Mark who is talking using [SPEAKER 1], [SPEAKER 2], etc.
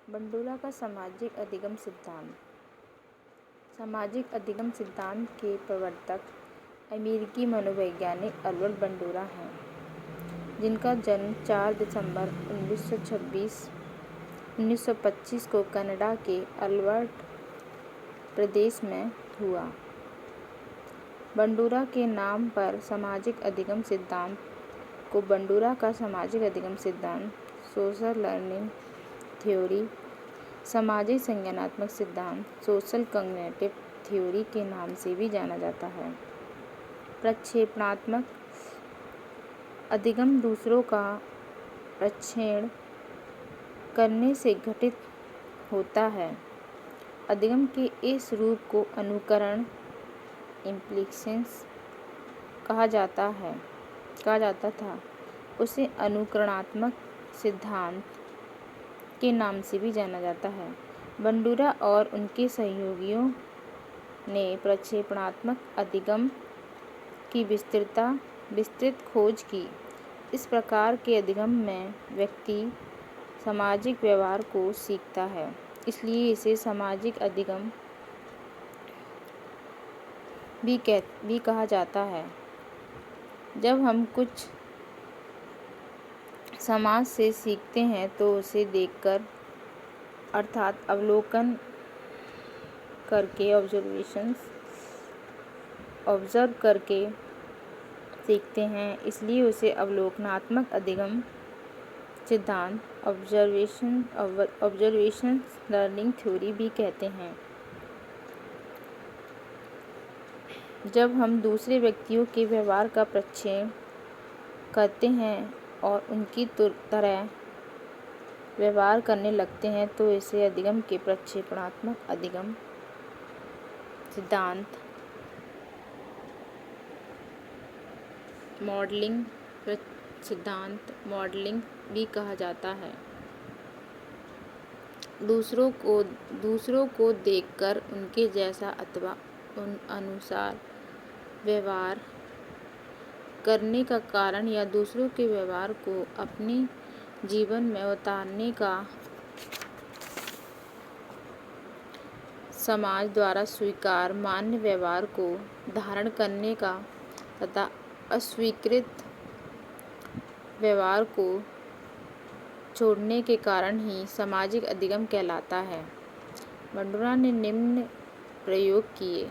[SPEAKER 1] Bandura का सामाजिक अधिगम सिद्धांत। सामाजिक अधिगम सिद्धांत के प्रवर्तक अमेरिकी मनोवैज्ञानिक अल्बर्ट बंडूरा हैं, जिनका जन्म 4 दिसंबर 1925 को कनाडा के अल्बर्टा प्रदेश में हुआ। बंडूरा के नाम पर सामाजिक अधिगम सिद्धांत को बंडूरा का सामाजिक अधिगम सिद्धांत, सोशल लर्निंग थ्योरी, सामाजिक संज्ञानात्मक सिद्धांत, सोशल कॉग्निटिव थ्योरी के नाम से भी जाना जाता है। प्रक्षेपणात्मक अधिगम दूसरों का प्रक्षेपण करने से घटित होता है। अधिगम के इस रूप को अनुकरण इम्प्लिकेशंस कहा जाता था। उसे अनुकरणात्मक सिद्धांत के नाम से भी जाना जाता है। बंडूरा और उनके सहयोगियों ने प्रक्षेपणात्मक अधिगम की विस्तृत खोज की। इस प्रकार के अधिगम में व्यक्ति सामाजिक व्यवहार को सीखता है, इसलिए इसे सामाजिक अधिगम भी कहा जाता है। जब हम कुछ समाज से सीखते हैं तो उसे देखकर अर्थात अवलोकन करके ऑब्जर्व करके सीखते हैं, इसलिए उसे अवलोकनात्मक अधिगम सिद्धांत ऑब्जर्वेशन लर्निंग थ्योरी भी कहते हैं। जब हम दूसरे व्यक्तियों के व्यवहार का प्रक्षेपण करते हैं और उनकी तरह व्यवहार करने लगते हैं तो इसे अधिगम के प्रक्षेपणात्मक अधिगम सिद्धांत, मॉडलिंग भी कहा जाता है। दूसरों को देखकर उनके जैसा अथवा उन अनुसार व्यवहार करने का कारण या दूसरों के व्यवहार को अपने जीवन में उतारने का समाज द्वारा स्वीकार मान्य व्यवहार को धारण करने का तथा अस्वीकृत व्यवहार को छोड़ने के कारण ही सामाजिक अधिगम कहलाता है। बंडूरा ने निम्न प्रयोग किए।